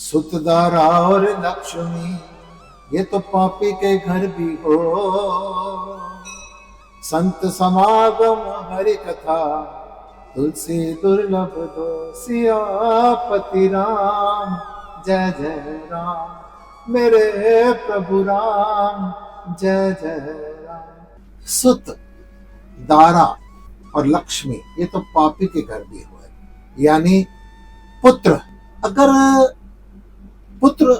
सुतदारा और लक्ष्मी ये तो पापी के घर भी हो। संत समागम हरि कथा तुलसी दुर्लभ दो। सियापति राम जय जय राम मेरे प्रभु राम जय जय राम। सुत, दारा और लक्ष्मी ये तो पापी के घर भी हुए, यानी पुत्र। अगर पुत्र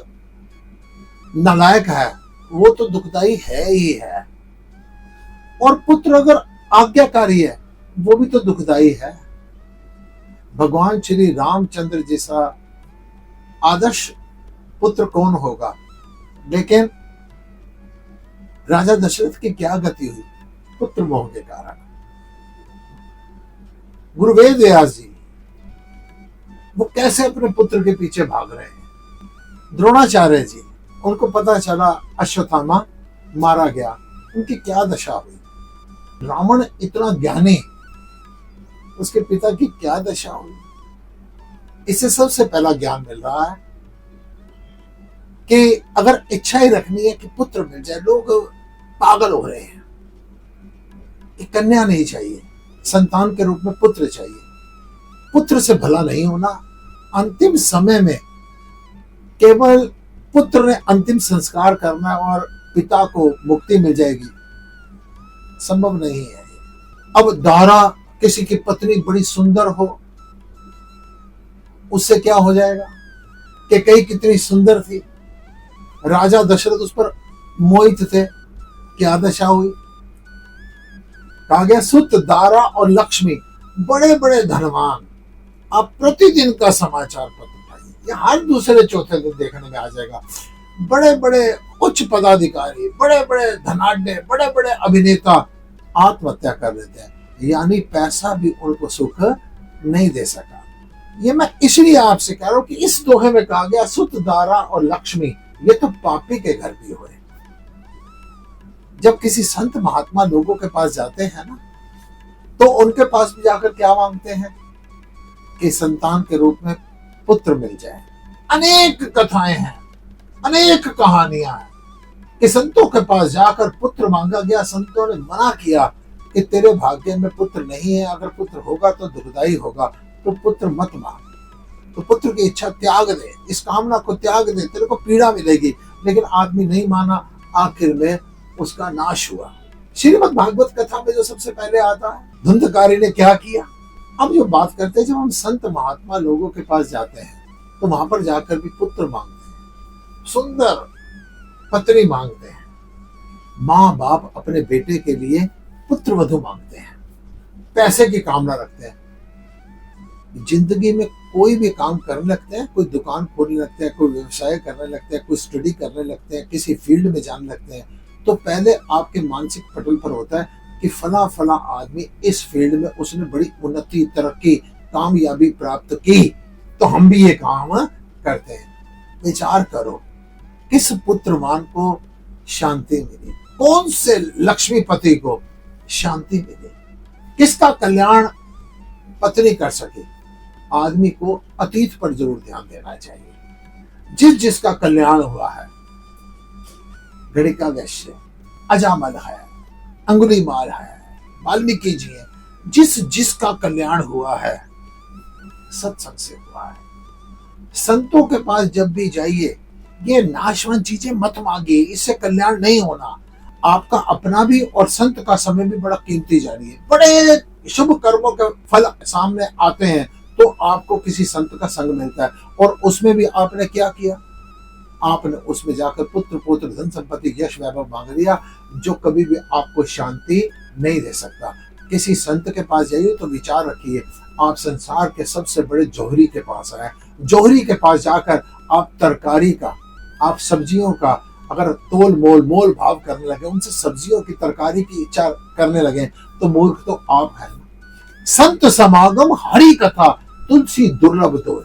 नालायक है वो तो दुखदाई है ही है, और पुत्र अगर आज्ञाकारी है वो भी तो दुखदाई है। भगवान श्री रामचंद्र जैसा आदर्श पुत्र कौन होगा, लेकिन राजा दशरथ की क्या गति हुई पुत्र मोह के कारण। गुरु वेद व्यास जी वो कैसे अपने पुत्र के पीछे भाग रहे हैं। द्रोणाचार्य जी, उनको पता चला अश्वत्थामा मारा गया, उनकी क्या दशा हुई। रावण इतना ज्ञानी, उसके पिता की क्या दशा हुई। इससे सबसे पहला ज्ञान मिल रहा है कि अगर इच्छा ही रखनी है कि पुत्र मिल जाए, लोग पागल हो रहे हैं। एक कन्या नहीं चाहिए, संतान के रूप में पुत्र चाहिए। पुत्र से भला नहीं होना। अंतिम समय में केवल पुत्र ने अंतिम संस्कार करना और पिता को मुक्ति मिल जाएगी, संभव नहीं है। अब दारा किसी की पत्नी बड़ी सुंदर हो, उससे क्या हो जाएगा कि कई कितनी सुंदर थी, राजा दशरथ उस पर मोहित थे, क्या दशा हुई। कहा गया सुत, दारा और लक्ष्मी बड़े बड़े धनवान। आप प्रतिदिन का समाचार पत्र पाइए, ये हर दूसरे चौथे दिन देखने में आ जाएगा। बड़े बड़े उच्च पदाधिकारी, बड़े बड़े धनाढ्य, बड़े बड़े अभिनेता आत्महत्या कर लेते हैं, यानी पैसा भी उनको सुख नहीं दे सका। ये मैं इसलिए आपसे कह रहा हूं कि इस दोहे में कहा गया सुत, दारा और लक्ष्मी ये तो पापी के घर भी हुए। जब किसी संत महात्मा लोगों के पास जाते हैं ना, तो उनके पास भी जाकर क्या मांगते हैं कि संतान के रूप में पुत्र मिल जाए। अनेक कथाएं हैं, अनेक कहानियां हैं कि संतों के पास जाकर पुत्र मांगा गया, संतों ने मना किया कि तेरे भाग्य में पुत्र नहीं है, अगर पुत्र होगा तो दुखदाई होगा, तो पुत्र मत मांग, तो पुत्र की इच्छा त्याग दे, इस कामना को त्याग दे, तेरे को पीड़ा मिलेगी। लेकिन आदमी नहीं माना, आखिर में उसका नाश हुआ। श्रीमद् भागवत कथा में जो सबसे पहले आता है, धुंधकारी ने क्या किया। अब जो बात करते हैं, जब हम संत महात्मा लोगों के पास जाते हैं तो वहां पर जाकर भी पुत्र मांगते हैं, सुंदर पत्नी मांगते हैं, माँ बाप अपने बेटे के लिए पुत्र वधु मांगते हैं, पैसे की कामना रखते हैं। जिंदगी में कोई भी काम करने लगते हैं, कोई दुकान खोलने लगते हैं, कोई व्यवसाय करने लगते हैं, कोई स्टडी करने लगते हैं, किसी फील्ड में जाने लगते हैं, तो पहले आपके मानसिक पटल पर होता है कि फला फला आदमी इस फील्ड में उसने बड़ी उन्नति, तरक्की, कामयाबी प्राप्त की, तो हम भी ये काम करते हैं। विचार करो किस पुत्रवान को शांति मिली, कौन से लक्ष्मीपति को शांति मिली, किसका कल्याण पत्नी कर सके। आदमी को अतीत पर जरूर ध्यान देना चाहिए। जिसका कल्याण हुआ है, गणिका वैश्य, अजामल है, अंगुलीमाल है, वाल्मीकि जी है, जिसका कल्याण हुआ है सत्संग से हुआ है। संतों के पास जब भी जाइए, ये नाशवंत चीजें मत मांगिए, इससे कल्याण नहीं होना। आपका अपना भी और संत का समय भी बड़ा कीमती जानिए। बड़े शुभ कर्मों के फल सामने आते हैं तो आपको किसी संत का संग मिलता है, और उसमें भी आपने क्या किया, आपने उसमें जाकर पुत्र पौत्र धन संपत्ति यश वैभव मांग लिया, जो कभी भी आपको शांति नहीं दे सकता। किसी संत के पास जाइए तो विचार रखिए, आप संसार के सबसे बड़े जौहरी के पास आए। जौहरी के पास जाकर आप तरकारी का, आप सब्जियों का अगर मोल भाव करने लगे, उनसे सब्जियों की, तरकारी की इच्छा करने लगे, तो मूर्ख तो आप हैं। संत समागम हरि कथा तुलसी दुर्लभ दो।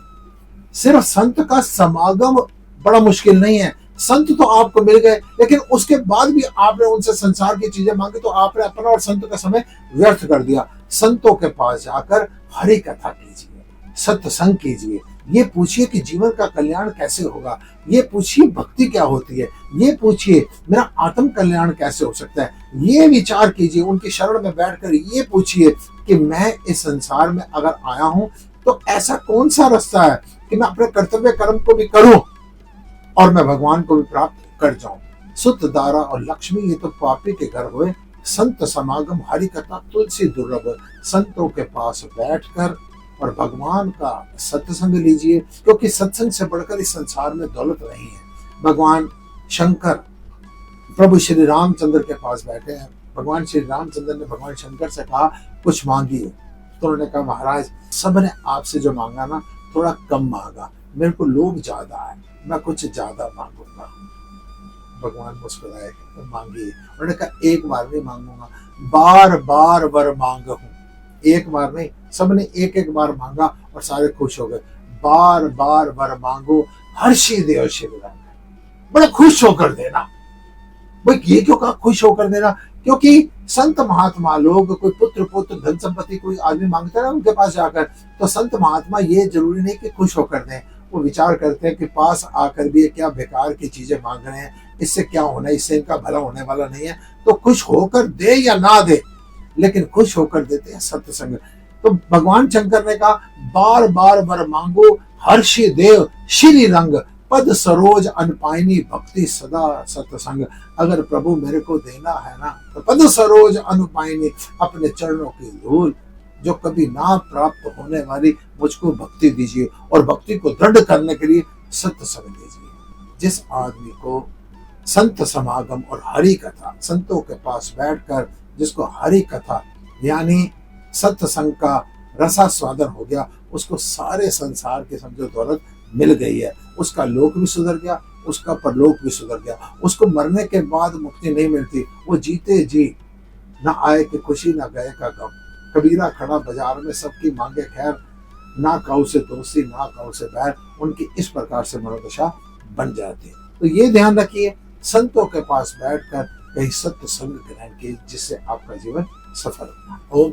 सिर्फ संत का समागम बड़ा मुश्किल नहीं है, संत तो आपको मिल गए, लेकिन उसके बाद भी आपने उनसे संसार की चीजें मांगी तो आपने अपना और संत का समय व्यर्थ कर दिया। संतों के पास जाकर हरि कथा कीजिए, सत्संग कीजिए, ये पूछिए कि जीवन का कल्याण कैसे होगा, ये पूछिए भक्ति क्या होती है, ये पूछिए मेरा आत्म कल्याण कैसे हो सकता है, ये विचार कीजिए, उनकी शरण में बैठकर ये पूछिए कि मैं इस संसार में अगर आया हूं तो ऐसा कौन सा रास्ता है कि मैं अपने कर्तव्य कर्म को भी करूं और मैं भगवान को भी प्राप्त कर जाऊं। सुत दारा और लक्ष्मी ये तो पापी के घर हुए, संत समागम हरि कथा तुलसी दुर्लभ। संतों के पास बैठकर और भगवान का सत्संग लीजिए, क्योंकि सत्संग से बढ़कर इस संसार में दौलत नहीं है। भगवान शंकर प्रभु श्री रामचंद्र के पास बैठे हैं। भगवान श्री रामचंद्र ने भगवान शंकर से कहा कुछ मांगिए, तो उन्होंने कहा महाराज सबने आपसे जो मांगा ना थोड़ा कम मांगा, मेरे को लोभ ज्यादा है, मैं कुछ ज्यादा मांगूंगा। भगवान मुस्कुराए, तो मांगिए। उन्होंने कहा एक बार नहीं मांगूंगा, बार बार वर मांग हूं। एक बार नहीं, सबने एक एक बार मांगा और सारे खुश हो गए। बार बार वर मांगो हर्षी देव शिव रंग, बड़ा खुश होकर देना। भाई ये क्यों कहा खुश होकर देना? क्योंकि संत महात्मा लोग कोई पुत्र पुत्र धन संपत्ति कोई आदमी मांगता है ना उनके पास जाकर, तो संत महात्मा ये जरूरी नहीं कि खुश होकर दें, वो विचार करते हैं कि पास आकर भी क्या बेकार की चीजें मांग रहे हैं, इससे क्या होना है, इससे इनका भला होने वाला नहीं है, तो खुश होकर दे या ना दे लेकिन खुश होकर देते हैं सत्संग। तो भगवान शंकर ने कहा बार बार वर मांगो हर्षि देव श्री रंग, पद सरोज अनपाइनी भक्ति सदा सत्संग। अगर प्रभु मेरे को देना है ना तो पद सरोज अनुपाइनी, अपने चरणों की धूल जो कभी ना प्राप्त होने वाली मुझको भक्ति दीजिए, और भक्ति को दृढ़ करने के लिए सत्संग दीजिए। जिस आदमी को संत समागम और हरि कथा, संतों के पास बैठकर जिसको हरि कथा यानी सत्संग का रसास्वादन हो गया, उसको सारे संसार के समझो दौलत मिल गई है, उसका लोक भी सुधर गया, उसका परलोक भी सुधर गया। उसको मरने के बाद मुक्ति नहीं मिलती, वो जीते जी ना आए कि खुशी ना गए का गम। कबीरा खड़ा बाजार में सबकी मांगे खैर, ना काऊ से दोस्ती ना काऊ से बैर, उनकी इस प्रकार से मनोदशा बन जाती है। तो ये ध्यान रखिए, संतों के पास बैठकर कहीं सत्य संग ग्रहण कीजिए, जिससे आपका जीवन सफल होगा। ओम